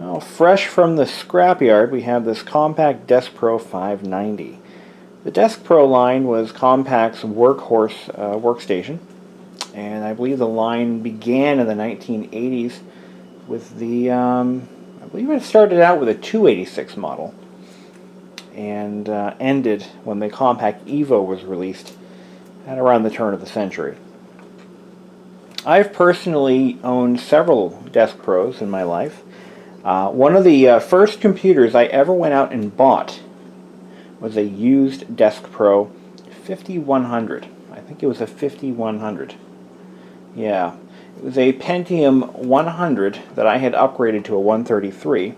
Well, fresh from the scrapyard, we have this Compaq Deskpro 590. The Deskpro line was Compaq's workhorse workstation, and I believe the line began in the 1980s with the, I believe it started out with a 286 model, and ended when the Compaq Evo was released at around the turn of the century. I've personally owned several Deskpros in my life. One of the first computers I ever went out and bought was a used Deskpro 5100. I think it was a 5100. Yeah, it was a Pentium 100 that I had upgraded to a 133,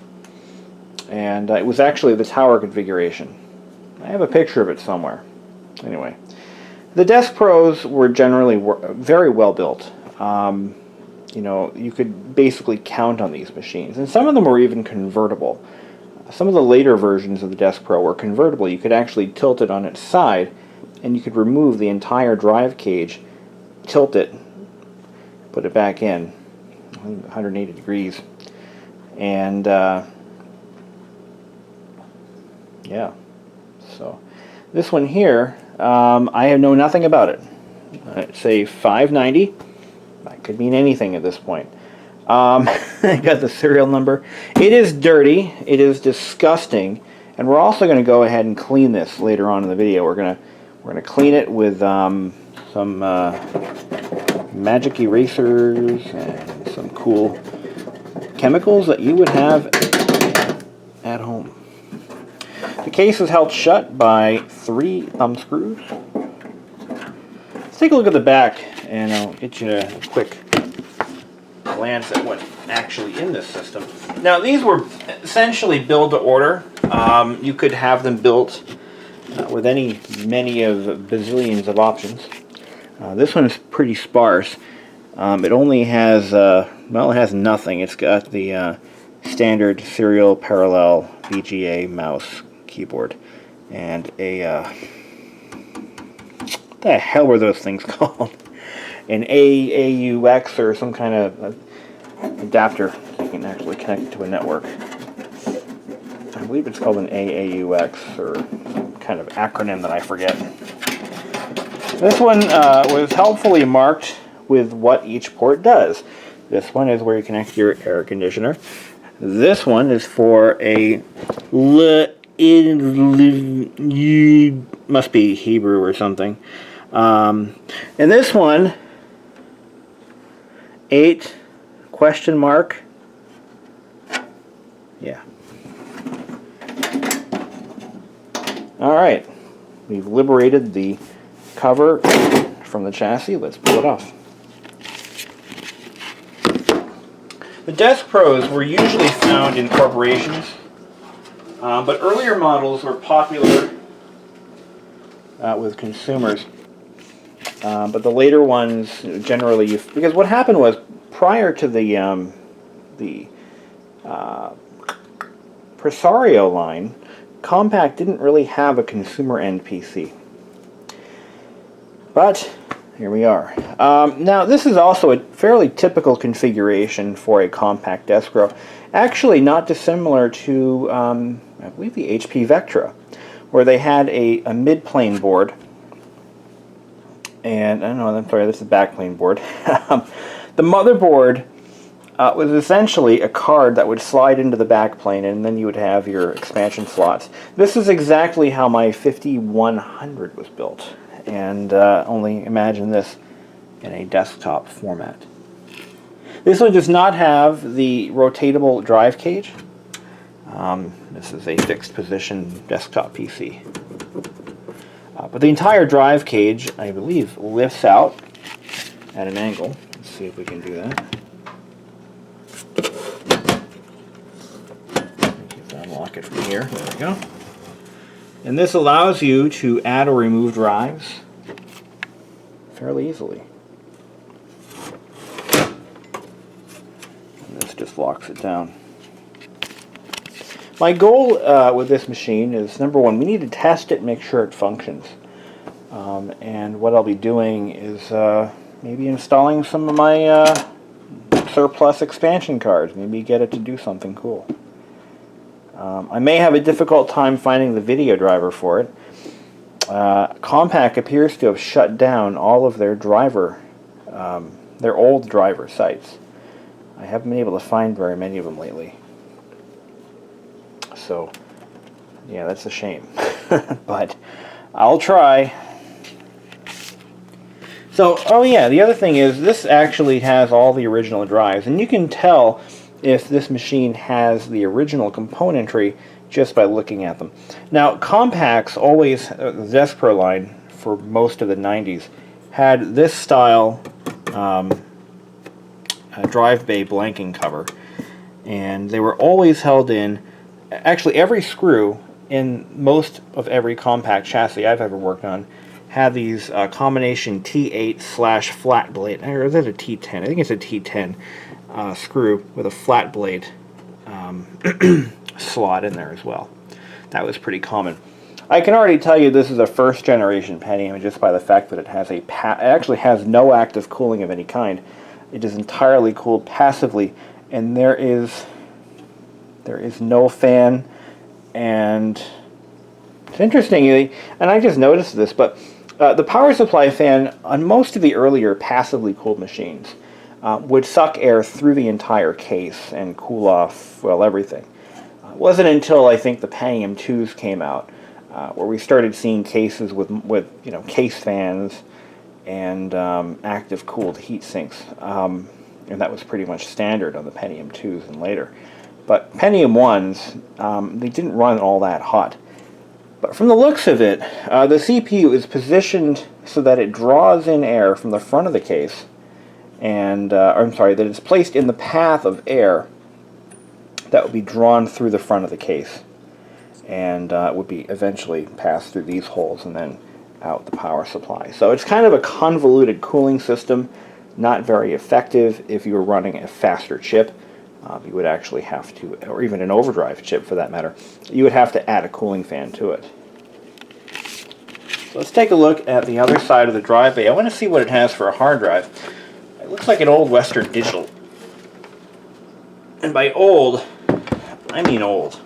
and it was actually the tower configuration. I have a picture of it somewhere. Anyway, the Deskpros were generally very well built. You know, you could basically count on these machines, and some of them were even convertible. Some of the later versions of the Deskpro were convertible. You could actually tilt it on its side, and you could remove the entire drive cage, tilt it, put it back in, 180 degrees, and yeah. So this one here, I know nothing about it. It's a 590. That could mean anything at this point. I got the serial number. It is dirty. It is disgusting, and we're also going to go ahead and clean this later on in the video. We're gonna clean it with some magic erasers and some cool chemicals that you would have at home. The case is held shut by 3 thumb screws. Let's take a look at the back, and I'll get you a quick glance at what's actually in this system. Now, these were essentially build to order. You could have them built with many of bazillions of options. This one is pretty sparse. It only has, well, it has nothing. It's got the standard serial parallel VGA mouse keyboard and a, what the hell were those things called? An AAUX or some kind of adapter so you can actually connect it to a network. I believe it's called an AAUX or some kind of acronym that I forget. This one was helpfully marked with what each port does. This one is where you connect your air conditioner. This one is for a must be Hebrew or something. And this one, 8 question mark. Yeah. All right. We've liberated the cover from the chassis. Let's pull it off. The Deskpros were usually found in corporations, but earlier models were popular with consumers. But the later ones generally, because what happened was prior to the Presario line, Compaq didn't really have a consumer end PC. But here we are. Now this is also a fairly typical configuration for a Compaq Deskpro. Actually not dissimilar to, I believe, the HP Vectra, where they had a mid-plane board. And, I don't know, I'm sorry, this is a backplane board. The motherboard was essentially a card that would slide into the backplane, and then you would have your expansion slots. This is exactly how my 5100 was built, and only imagine this in a desktop format. This one does not have the rotatable drive cage. This is a fixed position desktop PC. But the entire drive cage, I believe, lifts out at an angle. Let's see if we can do that. Unlock it from here. There we go. And this allows you to add or remove drives fairly easily. And this just locks it down. My goal with this machine is, number one, we need to test it, make sure it functions. And what I'll be doing is maybe installing some of my surplus expansion cards. Maybe get it to do something cool. I may have a difficult time finding the video driver for it. Compaq appears to have shut down all of their old driver sites. I haven't been able to find very many of them lately. So, yeah, that's a shame. But I'll try. So, oh yeah, the other thing is this actually has all the original drives, and you can tell if this machine has the original componentry just by looking at them. Now, Compaq's always, the Deskpro line for most of the 90s, had this style drive bay blanking cover, and they were always held in, actually every screw in most of every Compaq chassis I've ever worked on had these combination T8/flat blade, or is it a T10? I think it's a T10 screw with a flat blade slot in there as well. That was pretty common. I can already tell you this is a first generation Pentium just by the fact that it has it actually has no active cooling of any kind. It is entirely cooled passively, and there is no fan. And it's interesting, and I just noticed this, but the power supply fan on most of the earlier passively cooled machines would suck air through the entire case and cool off, well, everything. It wasn't until I think the Pentium 2s came out where we started seeing cases with case fans and active cooled heat sinks, and that was pretty much standard on the Pentium 2s and later. But Pentium 1s, they didn't run all that hot. But from the looks of it, the CPU is positioned so that it draws in air from the front of the case, and that it's placed in the path of air that would be drawn through the front of the case, and would be eventually passed through these holes and then out the power supply. So it's kind of a convoluted cooling system, not very effective if you were running a faster chip. You would actually have to, or even an overdrive chip for that matter, you would have to add a cooling fan to it. So let's take a look at the other side of the drive bay. I want to see what it has for a hard drive. It looks like an old Western Digital. And by old, I mean old.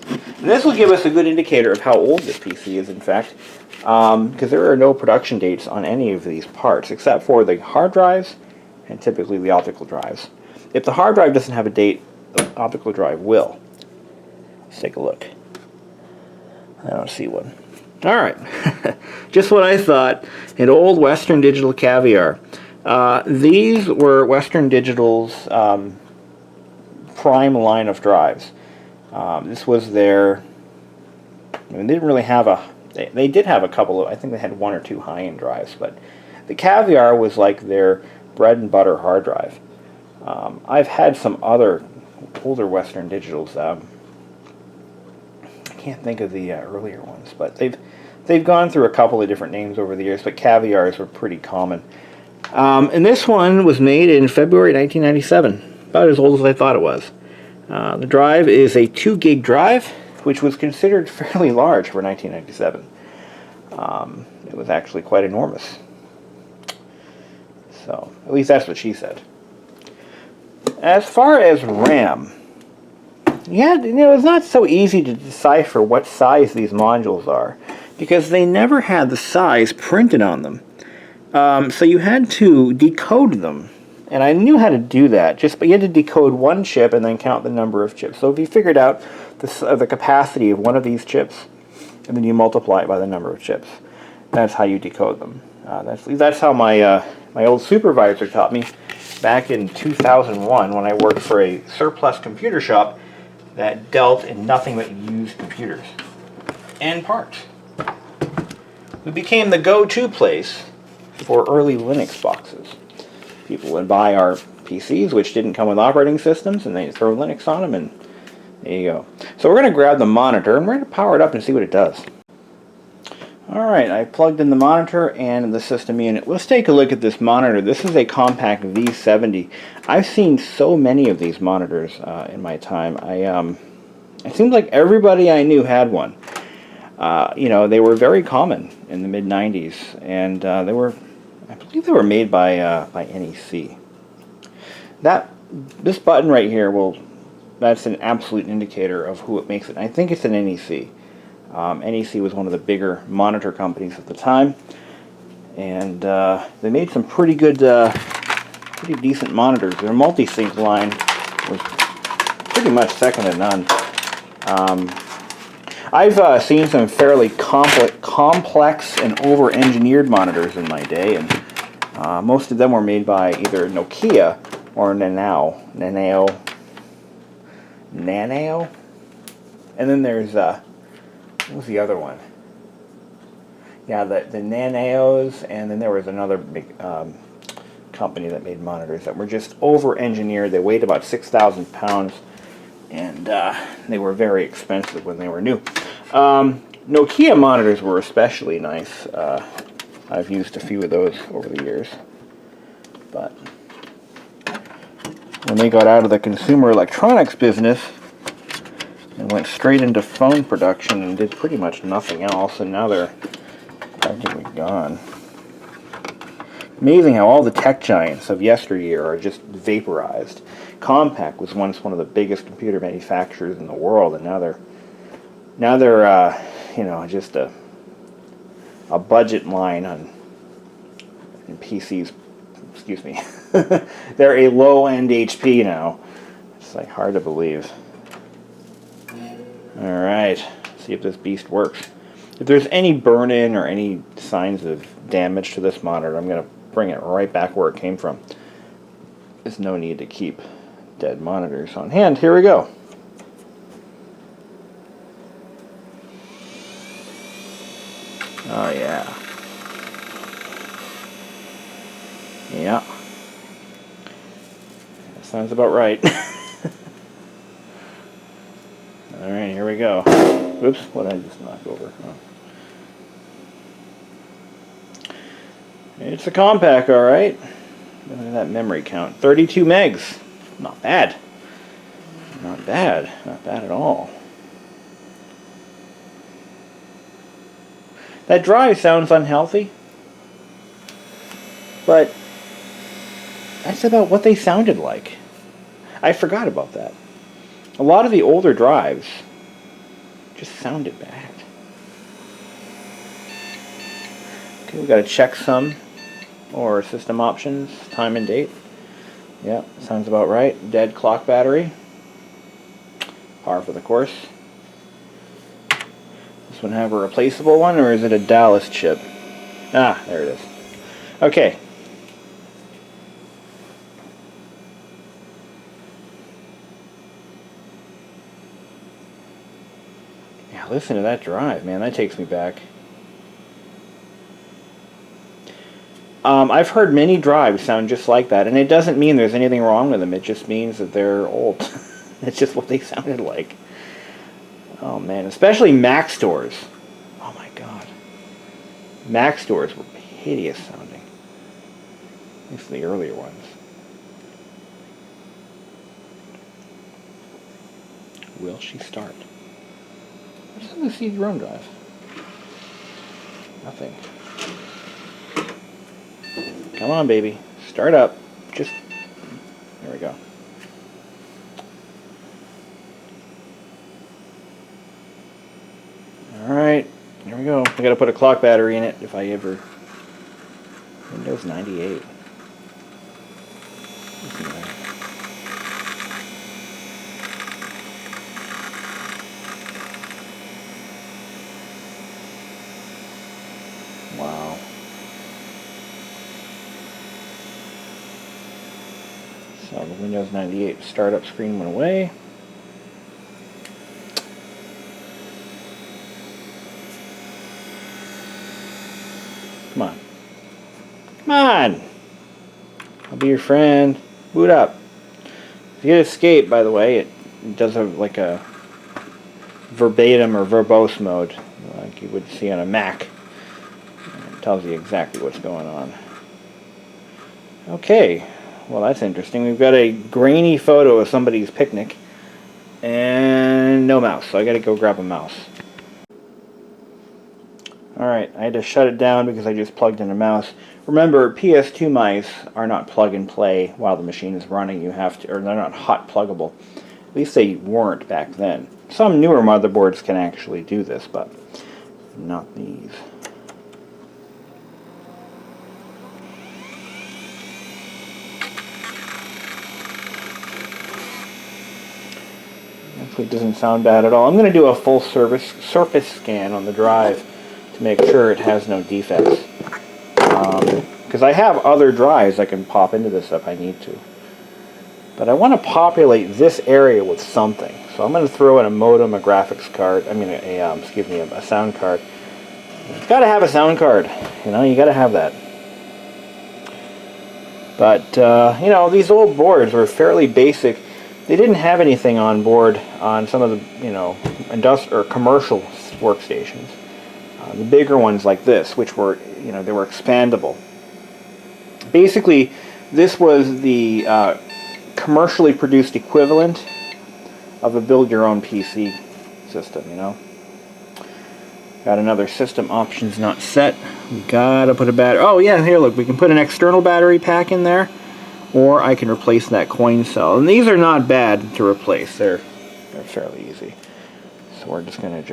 And this will give us a good indicator of how old this PC is, in fact, because there are no production dates on any of these parts, except for the hard drives and typically the optical drives. If the hard drive doesn't have a date, the optical drive will. Let's take a look. I don't see one. Alright, just what I thought, an old Western Digital Caviar. These were Western Digital's prime line of drives. This was their, they didn't really have they did have a couple of, I think they had one or two high-end drives, but the Caviar was like their bread and butter hard drive. I've had some other older Western Digitals. I can't think of the earlier ones, but they've gone through a couple of different names over the years, but Caviars were pretty common. And this one was made in February 1997, about as old as I thought it was. The drive is a 2 gig drive, which was considered fairly large for 1997. It was actually quite enormous. So, at least that's what she said. As far as RAM, yeah, it's not so easy to decipher what size these modules are, because they never had the size printed on them. So you had to decode them, and I knew how to do that, but you had to decode one chip and then count the number of chips. So if you figured out the capacity of one of these chips, and then you multiply it by the number of chips, that's how you decode them. That's how my old supervisor taught me back in 2001 when I worked for a surplus computer shop that dealt in nothing but used computers and parts. We became the go-to place for early Linux boxes. People would buy our PCs, which didn't come with operating systems, and they'd throw Linux on them, and there you go. So we're going to grab the monitor, and we're going to power it up and see what it does. Alright, I plugged in the monitor and the system unit. Let's take a look at this monitor. This is a Compaq V70. I've seen so many of these monitors in my time. It seemed like everybody I knew had one. They were very common in the mid-90s, and I believe they were made by NEC. That this button right here that's an absolute indicator of who it makes it. I think it's an NEC. NEC was one of the bigger monitor companies at the time, and they made some pretty good, pretty decent monitors. Their multi-sync line was pretty much second to none. I've seen some fairly complex and over-engineered monitors in my day, and most of them were made by either Nokia or Nanao. And then there's, what was the other one? Yeah, the Nanaos, and then there was another big company that made monitors that were just over-engineered. They weighed about 6,000 pounds, and they were very expensive when they were new. Nokia monitors were especially nice. I've used a few of those over the years. But when they got out of the consumer electronics business and went straight into phone production and did pretty much nothing else, and now they're practically gone. Amazing how all the tech giants of yesteryear are just vaporized. Compaq was once one of the biggest computer manufacturers in the world, and now they're you know, just a budget line on PCs. Excuse me. They're a low-end HP now. It's like hard to believe. All right, see if this beast works. If there's any burn-in or any signs of damage to this monitor, I'm going to bring it right back where it came from. There's no need to keep dead monitors on hand. Here we go. Oh yeah. Yeah. That sounds about right. Alright, here we go. Oops, what did I just knock over? Oh. It's a Compaq, alright. Look at that memory count. 32 megs. Not bad. Not bad. Not bad at all. That drive sounds unhealthy, but that's about what they sounded like. I forgot about that. A lot of the older drives just sounded bad. Okay, we got to check some or system options, time and date. Yeah, sounds about right. Dead clock battery. Par for the course. This one have a replaceable one, or is it a Dallas chip? Ah, there it is. Okay. Yeah, listen to that drive, man. That takes me back. I've heard many drives sound just like that, and it doesn't mean there's anything wrong with them. It just means that they're old. It's just what they sounded like. Oh man, especially Mac stores. Oh my god. Mac stores were hideous sounding. At least the earlier ones. Will she start? What's on the CD-ROM drive? Nothing. Come on, baby. Start up. Just... There we go. Alright. Here we go. I gotta put a clock battery in it if I ever... Windows 98. Wow. So the Windows 98 startup screen went away. Come on. Come on! I'll be your friend. Boot up. If you hit escape, by the way, it does like a verbatim or verbose mode, like you would see on a Mac. It tells you exactly what's going on. Okay. Well, that's interesting. We've got a grainy photo of somebody's picnic and no mouse, so I gotta go grab a mouse. Alright, I had to shut it down because I just plugged in a mouse. Remember, PS2 mice are not plug and play while the machine is running. You have to, or they're not hot pluggable. At least they weren't back then. Some newer motherboards can actually do this, but not these. Actually, it doesn't sound bad at all. I'm going to do a full surface scan on the drive to make sure it has no defects. Because I have other drives I can pop into this if I need to. But I want to populate this area with something. So I'm going to throw in a modem, a graphics card, a sound card. It's got to have a sound card. You know, you got to have that. But, you know, these old boards were fairly basic. They didn't have anything on board on some of the, you know, industrial or commercial workstations. The bigger ones like this, which were, you know, they were expandable. Basically, this was the commercially produced equivalent of a build-your-own PC system, you know. Got another system options not set. We gotta put a battery. Oh yeah, here look, we can put an external battery pack in there, or I can replace that coin cell. And these are not bad to replace. They're fairly easy. So we're just gonna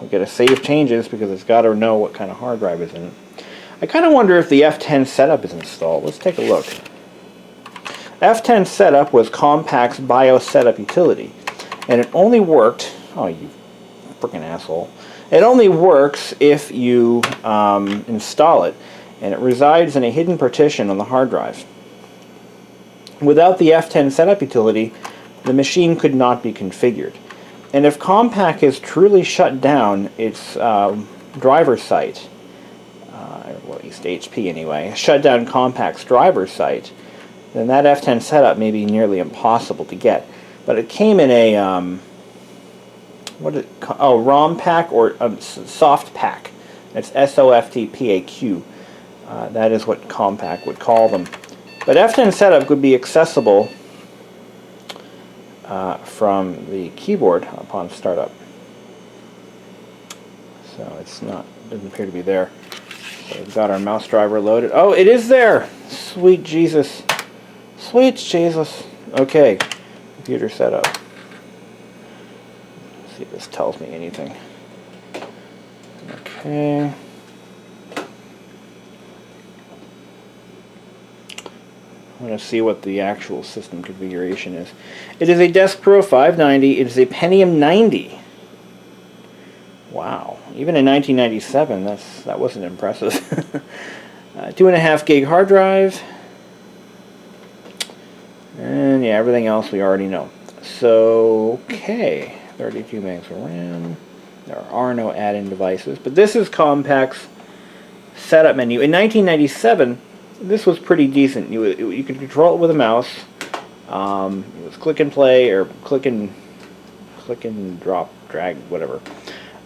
we gotta save changes because it's got to know what kind of hard drive is in it. I kind of wonder if the F10 setup is installed. Let's take a look. F10 setup was Compaq's BIOS setup utility, and it only worked. Oh, you freaking asshole! It only works if you install it, and it resides in a hidden partition on the hard drive. Without the F10 setup utility, the machine could not be configured. And if Compaq has truly shut down its driver site, well, at least HP anyway, shut down Compaq's driver site, then that F10 setup may be nearly impossible to get. But it came in a ROM pack or soft pack. It's SOFTPAQ. That is what Compaq would call them. But F10 setup could be accessible from the keyboard upon startup. So it's not, doesn't appear to be there. So we've got our mouse driver loaded. Oh, it is there! Sweet Jesus. Sweet Jesus. Okay, computer setup. Let's see if this tells me anything. Okay. I want to see what the actual system configuration is. It is a Deskpro 590. It is a Pentium 90. Wow. Even in 1997, that wasn't impressive. 2.5 gig hard drive. And yeah, everything else we already know. So, okay. 32 megs of RAM. There are no add-in devices. But this is Compaq's setup menu. In 1997, this was pretty decent. You could control it with a mouse. It was click and play, or click and drop, drag, whatever.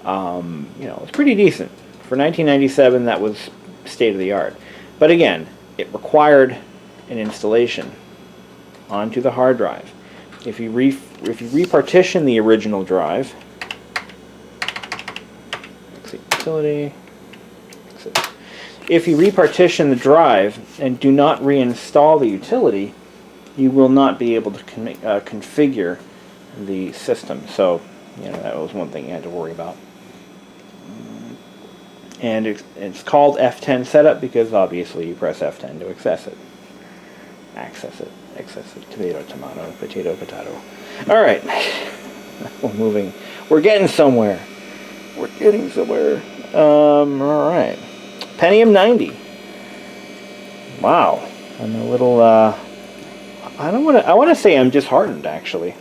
You know, it's pretty decent. For 1997, that was state of the art. But again, it required an installation onto the hard drive. If you repartition the original drive, exit utility, exit. If you repartition the drive and do not reinstall the utility, you will not be able to configure the system. So, you know, that was one thing you had to worry about. And it's called F10 setup because obviously you press F10 to access it. Tomato, tomato, potato, potato. All right, we're moving. We're getting somewhere. We're getting somewhere. All right, Pentium 90. Wow, I'm a little. I want to say I'm disheartened actually.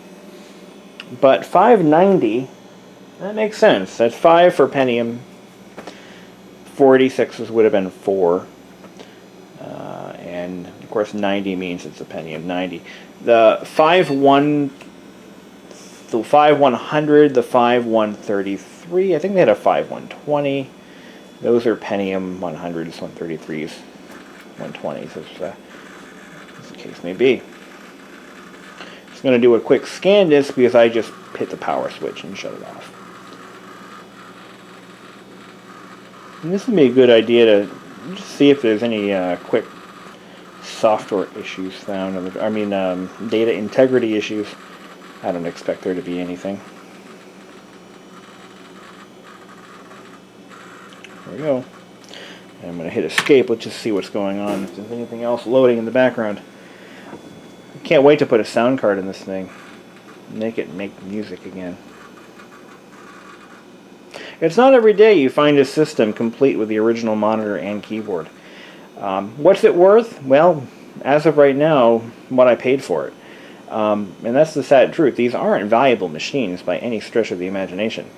But 590. That makes sense. That's 5 for Pentium. 486s would have been 4. And of course 90 means it's a Pentium 90. The 5100, the 5133, I think they had a 5120. Those are Pentium 100s, 133s, 120s, as the case may be. Just going to do a quick scan disk because I just hit the power switch and shut it off. And this would be a good idea to just see if there's any quick software issues found. Data integrity issues. I don't expect there to be anything. There we go. And I'm going to hit escape. Let's just see what's going on. If there's anything else loading in the background. I can't wait to put a sound card in this thing. Make it make music again. It's not every day you find a system complete with the original monitor and keyboard. What's it worth? Well, as of right now, what I paid for it. And that's the sad truth. These aren't valuable machines by any stretch of the imagination.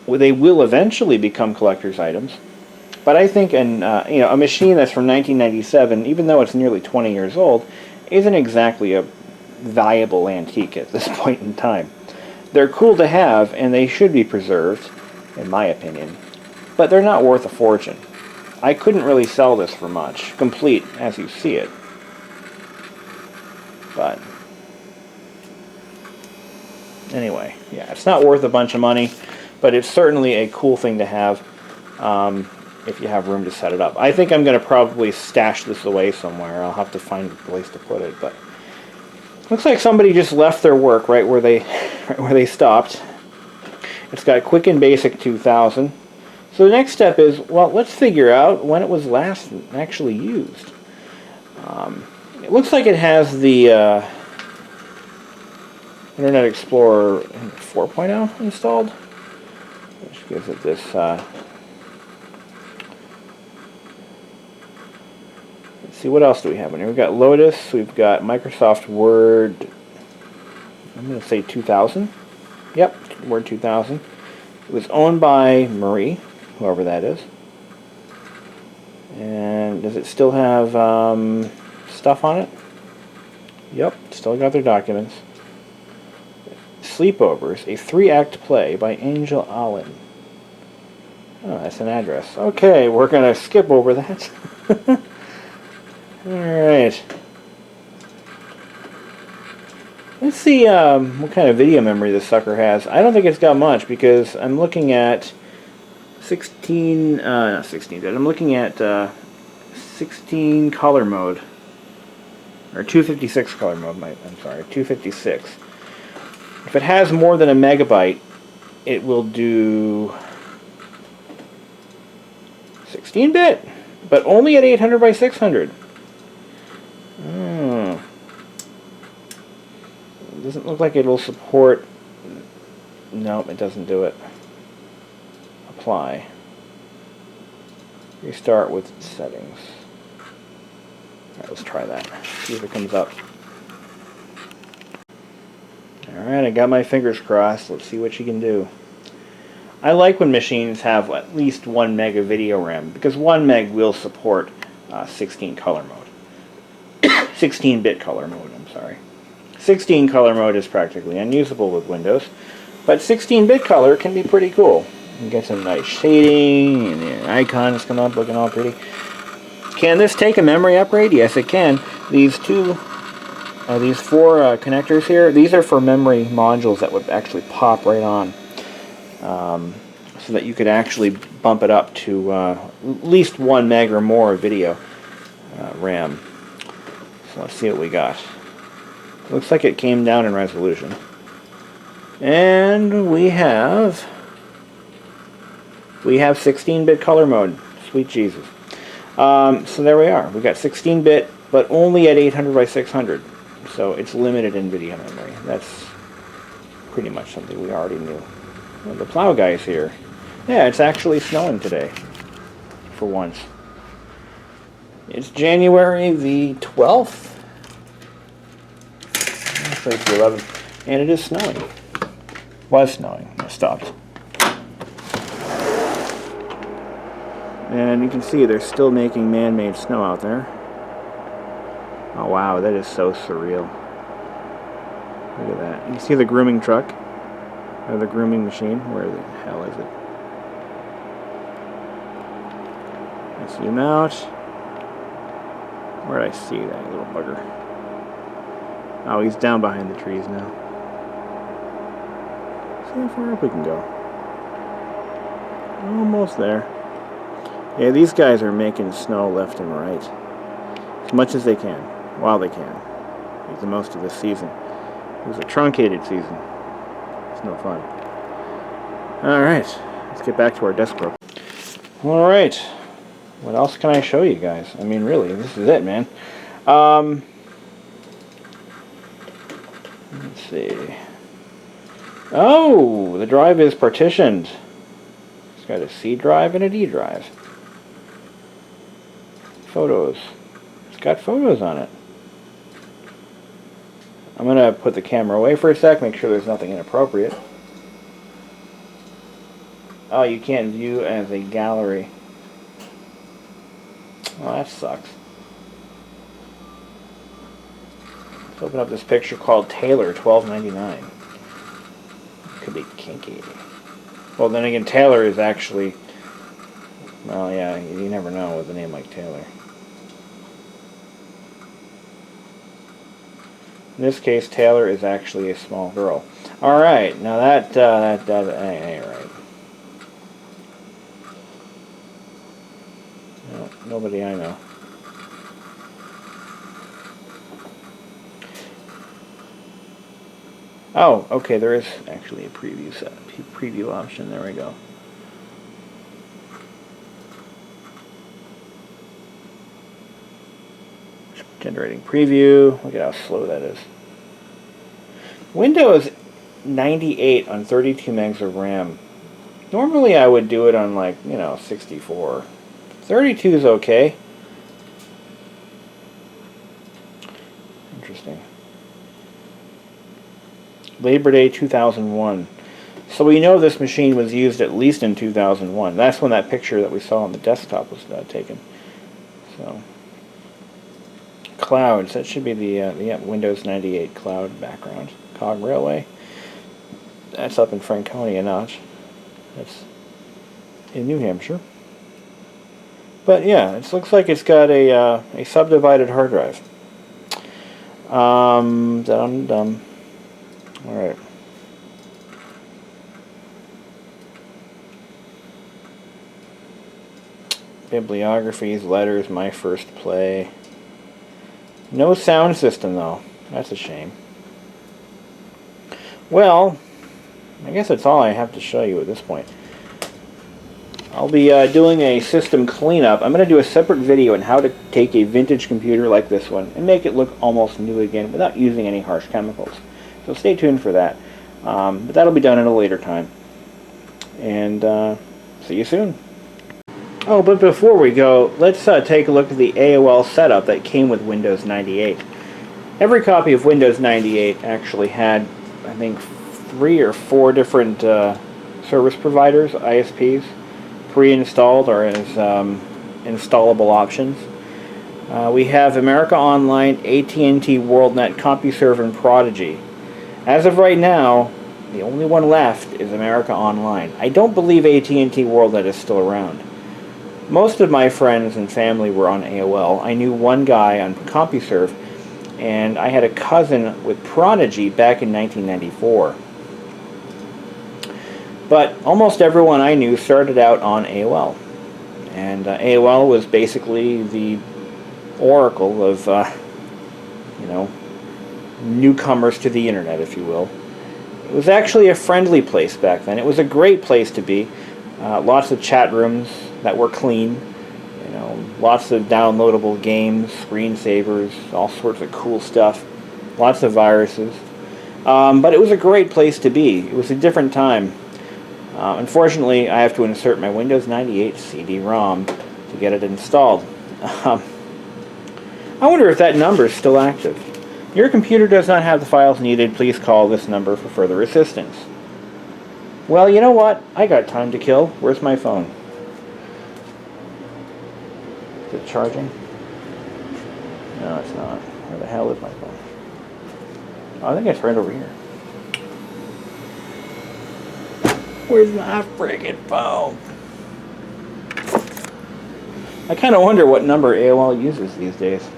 They will eventually become collector's items. But I think a machine that's from 1997, even though it's nearly 20 years old, isn't exactly a valuable antique at this point in time. They're cool to have, and they should be preserved, in my opinion, but they're not worth a fortune. I couldn't really sell this for much, complete as you see it. But anyway, yeah, it's not worth a bunch of money, but it's certainly a cool thing to have if you have room to set it up. I think I'm going to probably stash this away somewhere. I'll have to find a place to put it, but looks like somebody just left their work right where they stopped. It's got Quick and Basic 2000. So the next step is, well, let's figure out when it was last actually used. It looks like it has the Internet Explorer 4.0 installed, which gives it this. Let's see, what else do we have in here? We've got Lotus, we've got Microsoft Word, I'm going to say 2000. Yep, Word 2000. It was owned by Marie, whoever that is. And does it still have stuff on it? Yep, still got their documents. Sleepovers, a 3-act play by Angel Allen. Oh, that's an address. Okay, we're going to skip over that. Alright. Let's see what kind of video memory this sucker has. I don't think it's got much because I'm looking at 16, not 16-bit, I'm looking at 16 color mode. Or 256 color mode, I'm sorry, 256. If it has more than a megabyte, it will do 16-bit, but only at 800 by 600. It doesn't look like it'll support. Nope, it doesn't do it. Apply. Restart with settings. Alright, let's try that. See if it comes up. Alright, I got my fingers crossed. Let's see what you can do. I like when machines have at least 1 meg of video RAM, because 1 meg will support 16 color mode. 16-bit color mode, I'm sorry. 16 color mode is practically unusable with Windows, but 16-bit color can be pretty cool. You get some nice shading, and the icons come up looking all pretty. Can this take a memory upgrade? Yes, it can. These four connectors here, these are for memory modules that would actually pop right on, so that you could actually bump it up to at least 1 meg or more of video RAM. So let's see what we got. Looks like it came down in resolution. And we have 16-bit color mode. Sweet Jesus. So there we are. We've got 16-bit, but only at 800 by 600. So it's limited in video memory. That's pretty much something we already knew. Well, the plow guy's here. Yeah, it's actually snowing today. For once. It's January the 12th. It's the 11th, and it is snowing. Was snowing. It stopped. And you can see they're still making man-made snow out there. Oh wow, that is so surreal. Look at that. You can see the grooming truck, or the grooming machine. Where the hell is it? Let's zoom out. Where did I see that little bugger? Oh, he's down behind the trees now. See how far up we can go. Almost there. Yeah, these guys are making snow left and right. As much as they can, while they can. Make the most of this season. It was a truncated season. It's no fun. Alright, let's get back to our Deskpro. Alright, what else can I show you guys? I mean, really, this is it, man. Let's see. Oh, the drive is partitioned. It's got a C drive and a D drive. Photos. It's got photos on it. I'm going to put the camera away for a sec, make sure there's nothing inappropriate. Oh, you can't view as a gallery. Well, that sucks. Let's open up this picture called Taylor, $12.99. Could be kinky. Well, then again, Taylor is actually... Well, yeah, you never know with a name like Taylor. In this case, Taylor is actually a small girl. Alright, now that ain't right. No, nobody I know. Oh, okay, there is actually a preview option. There we go. Generating preview. Look at how slow that is. Windows 98 on 32 megs of RAM. Normally I would do it on, like, 64. 32 is okay. Interesting. Labor Day 2001. So we know this machine was used at least in 2001. That's when that picture that we saw on the desktop was taken. So, clouds. That should be the Windows 98 cloud background. Cog Railway. That's up in Franconia Notch. That's in New Hampshire. But yeah, it looks like it's got a subdivided hard drive. Dum. Alright. Bibliographies, letters, my first play. No sound system though. That's a shame. Well, I guess that's all I have to show you at this point. I'll be doing a system cleanup. I'm going to do a separate video on how to take a vintage computer like this one and make it look almost new again without using any harsh chemicals. So stay tuned for that. But that'll be done at a later time. And see you soon. Oh, but before we go, let's take a look at the Aol Setup that came with Windows 98. Every copy of Windows 98 actually had, I think, 3 or 4 different service providers, ISPs, pre-installed or as installable options. We have America Online, AT&T WorldNet, CompuServe, and Prodigy. As of right now, the only one left is America Online. I don't believe AT&T WorldNet is still around. Most of my friends and family were on AOL. I knew one guy on CompuServe, and I had a cousin with Prodigy back in 1994. But almost everyone I knew started out on AOL. And AOL was basically the oracle of, newcomers to the internet, if you will. It was actually a friendly place back then. It was a great place to be. Lots of chat rooms that were clean. Lots of downloadable games, screensavers, all sorts of cool stuff. Lots of viruses. But it was a great place to be. It was a different time. Unfortunately, I have to insert my Windows 98 CD-ROM to get it installed. I wonder if that number is still active. Your computer does not have the files needed. Please call this number for further assistance. Well, you know what? I got time to kill. Where's my phone? Is it charging? No, it's not. Where the hell is my phone? Oh, I think it's right over here. Where's my friggin' phone? I kind of wonder what number AOL uses these days.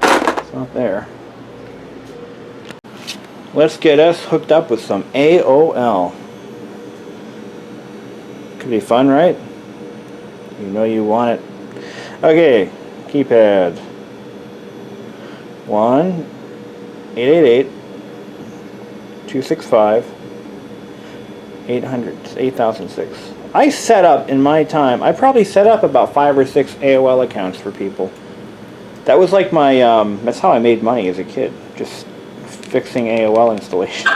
It's not there. Let's get us hooked up with some AOL. Could be fun, right? You know you want it. Okay, keypad. 1-888-265-800, 8006. I set up in my time, I probably set up about 5 or 6 AOL accounts for people. That was like my, that's how I made money as a kid, just fixing AOL installations.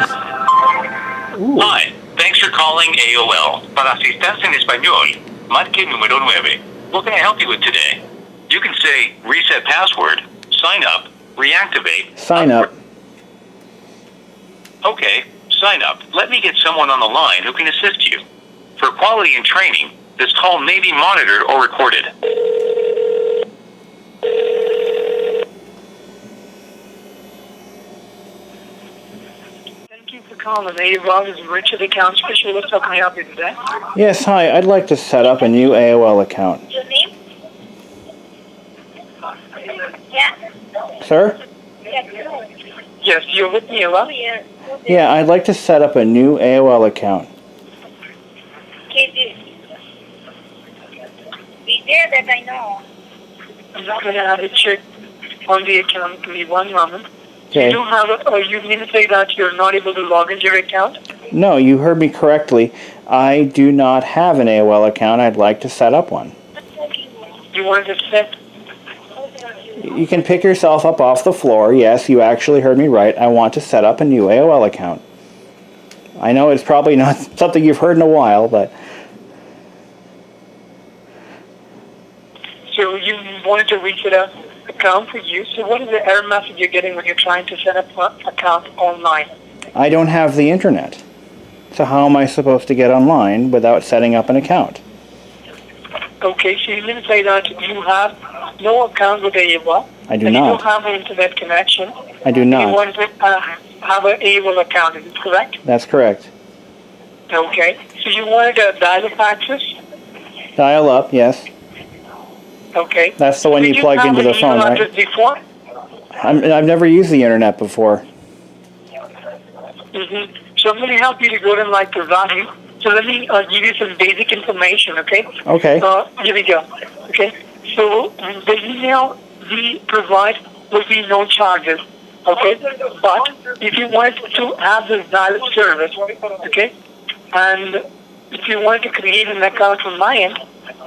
Ooh. Hi, thanks for calling AOL. Para asistencia en español, marque número 9. What can I help you with today? You can say reset password, sign up, reactivate. Sign up. Okay, sign up. Let me get someone on the line who can assist you. For quality and training, this call may be monitored or recorded. Thank you for calling AOL. This is Richard, account specialist. How can I help you today? Yes, hi, I'd like to set up a new AOL account. Your name? Yeah. Sir? Yes, you're with me, hello? Yeah, I'd like to set up a new AOL account. Okay, be there that I know. I'm not going to have a check on the account. Give me one moment. Okay. You don't have you mean to say that you're not able to log into your account? No, you heard me correctly. I do not have an AOL account. I'd like to set up one. You wanted to set? You can pick yourself up off the floor. Yes, you actually heard me right. I want to set up a new AOL account. I know it's probably not something you've heard in a while, but... So you wanted to reset an account for you. So what is the error message you're getting when you're trying to set up an account online? I don't have the internet. So how am I supposed to get online without setting up an account? Okay, so you mean to say that you have no account with AOL? I do and not. You don't have an internet connection? I do not. You want to have an AOL account, is it correct? That's correct. Okay, so you wanted a dial-up access? Dial up, yes. Okay. That's the one you plug into the phone, right? Did you have an email address before? I've never used the internet before. Mm-hmm. So I'm going to help you to go to like the value. So let me give you some basic information, okay? Okay. Here we go. Okay. So the email we provide will be no charges, okay? But if you want to have this dial service, okay, and if you want to create an account on my end,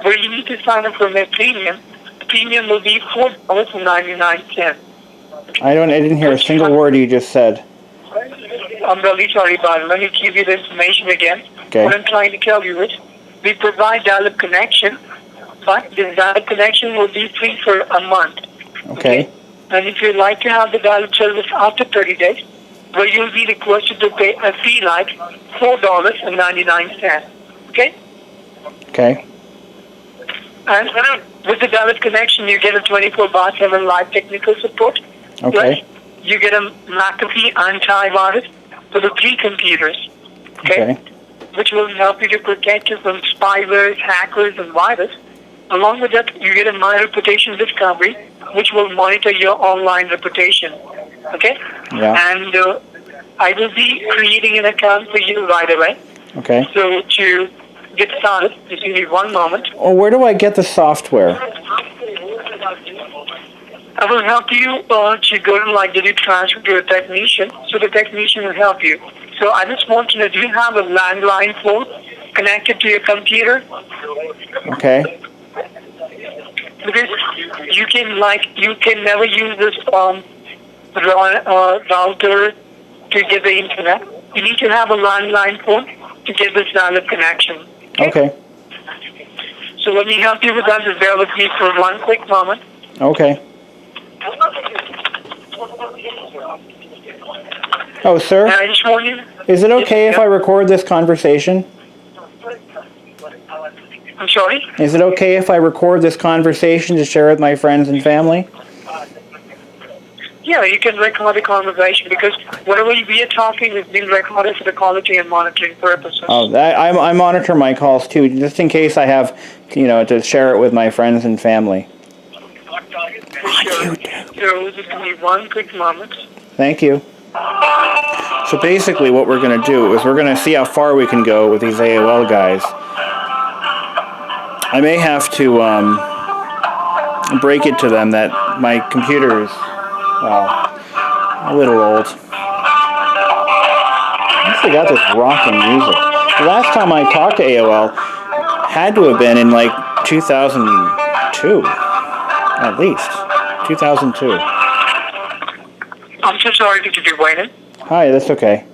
where you need to sign up for my premium, the premium will be $4.99. I didn't hear a single word you just said. I'm really sorry about it. Let me give you the information again. Okay. What I'm trying to tell you is, we provide dial-up connection, but the dial-up connection will be free for a month. Okay. And if you'd like to have the dial-up service after 30 days, well, you'll be requested to pay a fee like $4.99. Okay? Okay. And with the dial-up connection, you get a 24/7 live technical support. Okay. Plus, you get a McAfee antivirus for the 3 computers. Okay? Which will help you to protect you from spyware, hackers, and virus. Along with that, you get a My Reputation Discovery, which will monitor your online reputation. Okay? Yeah. And I will be creating an account for you right away. Okay. So to get started, just give me one moment. Oh, where do I get the software? I will help you to go to like the transfer to a technician, so the technician will help you. So I just want to know, do you have a landline phone connected to your computer? Okay. Because you can never use this router to get the internet. You need to have a landline phone to get this dial-up connection. Okay. So let me help you with that. Just bear with me for one quick moment. Okay. Oh, sir? And I just want you... Is it okay if I record this conversation? I'm sorry? Is it okay if I record this conversation to share with my friends and family? Yeah, you can record the conversation because whatever we are talking is being recorded for the quality and monitoring purposes. Oh, I monitor my calls too, just in case I have, to share it with my friends and family. Sure. So just give me one quick moment. Thank you. So basically what we're going to do is we're going to see how far we can go with these AOL guys. I may have to break it to them that my computer is, well, a little old. I still got this rocking music. The last time I talked to AOL had to have been in like 2002, at least 2002. I'm so sorry to keep you waiting. Hi, that's okay.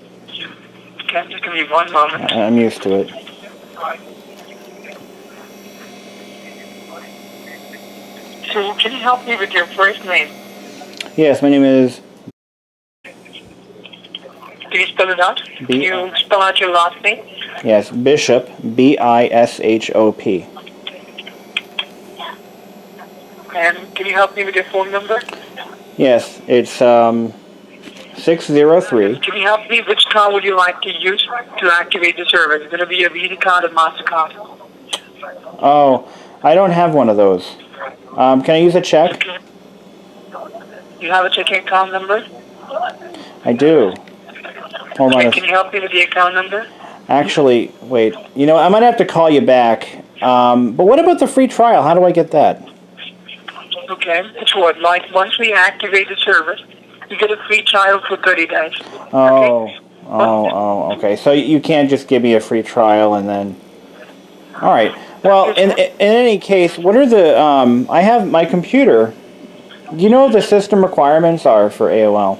Okay, just give me one moment. I'm used to it. So, can you help me with your first name? Yes, my name is. Can you spell it out? Can you spell out your last name? Yes, Bishop, B-I-S-H-O-P. And can you help me with your phone number? Yes, it's 603. Can you help me? Which card would you like to use to activate the service? It's going to be a Visa card or MasterCard. Oh, I don't have one of those. Can I use a check? You have a checking account number? I do. Hold on. Can you help me with the account number? Actually, wait. You know, I might have to call you back. But what about the free trial? How do I get that? Okay, it's what? Like, once we activate the service, you get a free trial for 30 days. Oh, okay. So you can't just give me a free trial and then... All right. Well, in any case, what are the... I have my computer. Do you know what the system requirements are for AOL?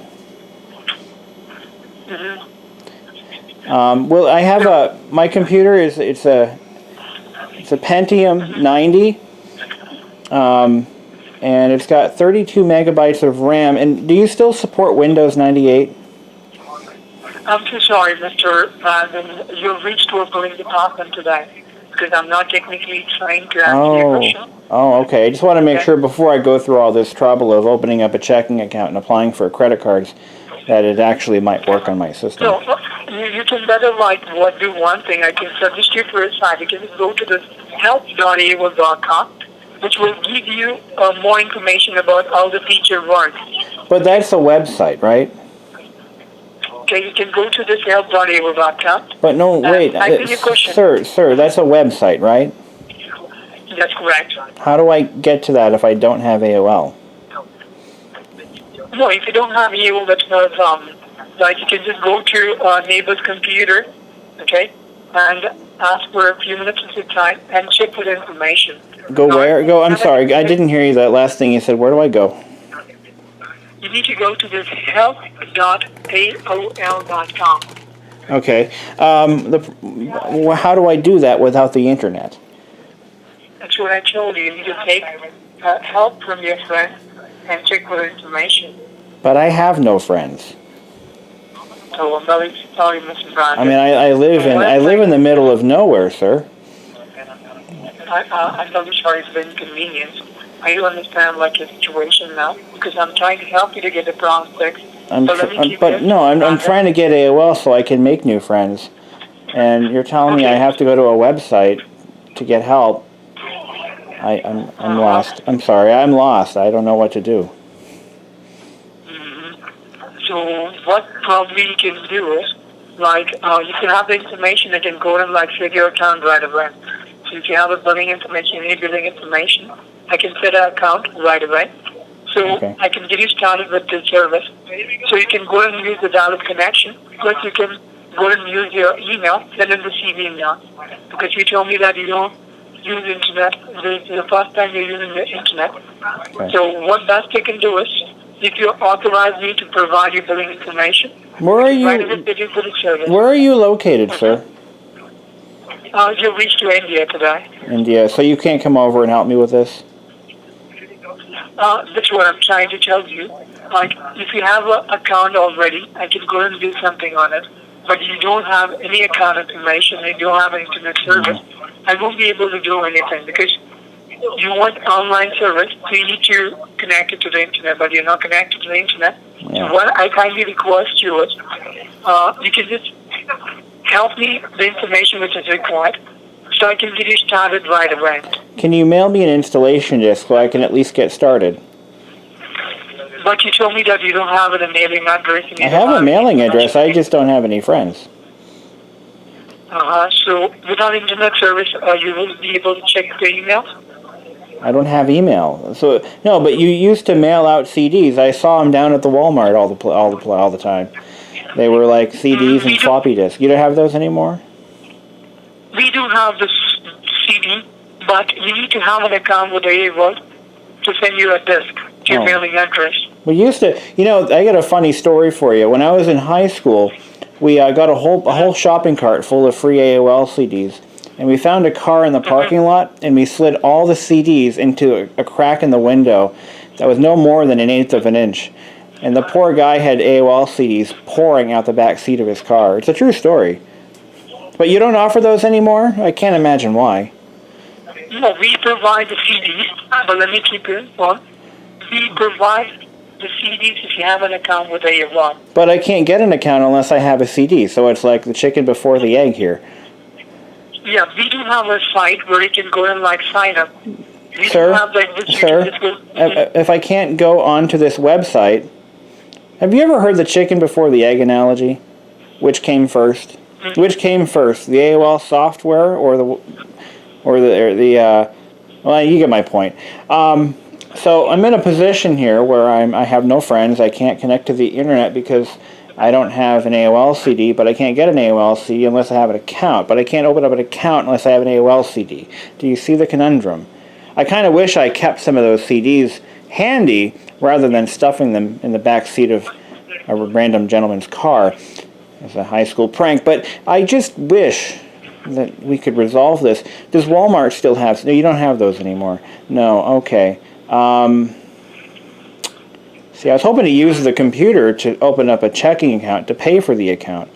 Well, I have my computer is it's a Pentium 90, and it's got 32 megabytes of RAM. And do you still support Windows 98? I'm so sorry, Mr. Brandon. You've reached to a billing department today because I'm not technically trained to answer your question. Oh, okay. I just want to make sure before I go through all this trouble of opening up a checking account and applying for credit cards that it actually might work on my system. So, you can better do one thing. I can suggest you for a site. You can just go to the help.aol.com, which will give you more information about how the feature works. But that's a website, right? Okay, you can go to this help.aol.com. But no, wait, sir, that's a website, right? That's correct. How do I get to that if I don't have AOL? No, if you don't have AOL, that's not a problem. Like, you can just go to a neighbor's computer, okay, and ask for a few minutes of your time and check for the information. Go where? Go. I'm sorry, I didn't hear you that last thing you said. Where do I go? You need to go to this help.aol.com. Okay. How do I do that without the internet? That's what I told you. You need to take help from your friend and check for the information. But I have no friends. So I'm very sorry, Mr. Brandon. I mean, I live in the middle of nowhere, sir. I'm very sorry for the inconvenience. I do understand your situation now because I'm trying to help you to get the problem fixed. I'm trying to get AOL so I can make new friends. And you're telling me I have to go to a website to get help. I'm lost. I'm sorry, I'm lost. I don't know what to do. So what probably you can do is, you can have the information that can go and set your account right away. So if you have a billing information, any billing information, I can set an account right away. So I can get you started with this service. So you can go and use the direct connection, plus you can go and use your email, send in the CV email. Because you told me that you don't use internet. This is the first time you're using the internet. Okay. So what best you can do is, if you authorize me to provide you billing information, Where are you located, sir? You reached to India today. India. So you can't come over and help me with this? That's what I'm trying to tell you. If you have an account already, I can go and do something on it. But you don't have any account information, you don't have an internet service, I won't be able to do anything because you want online service, so you need to connect it to the internet, but you're not connected to the internet. Yeah. So what I kindly request you is, you can just help me the information which is required, so I can get you started right away. Can you mail me an installation disk so I can at least get started? But you told me that you don't have a mailing address. I have a mailing address, I just don't have any friends. So without internet service, you will be able to check the emails. I don't have email. So no, but you used to mail out CDs. I saw them down at the Walmart all the time. They were like CDs and floppy disks. You don't have those anymore? We do have this CD, but you need to have an account with AOL to send you a disk to your mailing address. We used to, I got a funny story for you. When I was in high school, we got a whole shopping cart full of free AOL CDs, and we found a car in the parking lot, and we slid all the CDs into a crack in the window that was no more than 1/8 of an inch. And the poor guy had AOL CDs pouring out the back seat of his car. It's a true story. But you don't offer those anymore? I can't imagine why. No, we provide the CDs, but let me keep it on. We provide the CDs if you have an account with AOL. But I can't get an account unless I have a CD, so it's like the chicken before the egg here. Yeah, we do have a site where you can go and sign up. We Sir, do have if I can't go onto this website, have you ever heard the chicken before the egg analogy? Which came first? Which came first, the AOL software or the well, you get my point. So I'm in a position here where I have no friends. I can't connect to the internet because I don't have an AOL CD, but I can't get an AOL CD unless I have an account. But I can't open up an account unless I have an AOL CD. Do you see the conundrum? I kind of wish I kept some of those CDs handy rather than stuffing them in the back seat of a random gentleman's car as a high school prank. But I just wish that we could resolve this. Does Walmart still have... No, you don't have those anymore. No, okay. See, I was hoping to use the computer to open up a checking account to pay for the account.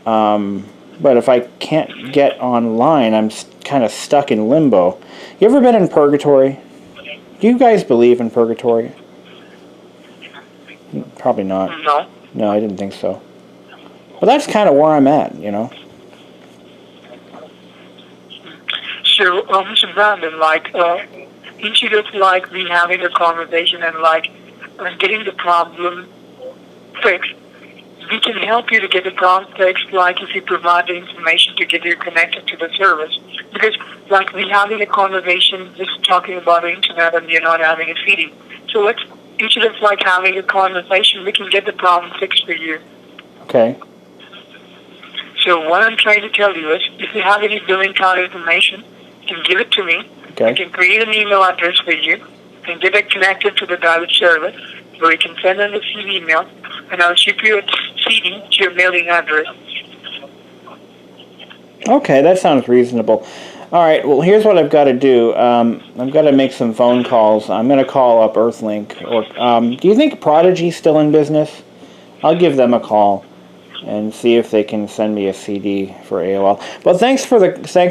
But if I can't get online, I'm kind of stuck in limbo. You ever been in purgatory? Do you guys believe in purgatory? Probably not. No. No, I didn't think so. But that's kind of where I'm at, So, Mr. Brandon, instead of we having a conversation and getting the problem fixed, we can help you to get the problem fixed, if you provide the information to get you connected to the service. Because, we having a conversation, just talking about the internet and you're not having a CD. So instead of having a conversation, we can get the problem fixed for you. Okay. So what I'm trying to tell you is, if you have any billing card information, you can give it to me. Okay. I can create an email address for you and get it connected to the direct service where you can send in a CD email, and I'll ship you a CD to your mailing address. Okay, that sounds reasonable. All right, well, here's what I've got to do. I've got to make some phone calls. I'm going to call up Earthlink. Do you think Prodigy's still in business? I'll give them a call and see if they can send me a CD for AOL. Well, thanks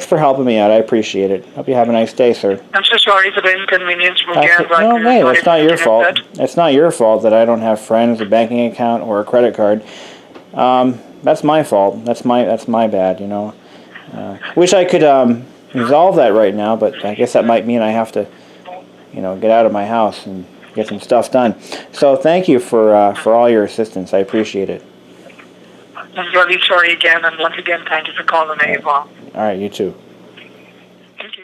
for helping me out. I appreciate it. Hope you have a nice day, sir. I'm so sorry for the inconvenience. No, hey, that's not your fault. It's not your fault that I don't have friends, a banking account, or a credit card. That's my fault. That's my bad. Wish I could resolve that right now, but I guess that might mean I have to, get out of my house and get some stuff done. So thank you for all your assistance. I appreciate it. I'm really sorry again, and once again, thank you for calling AOL. All right, you too.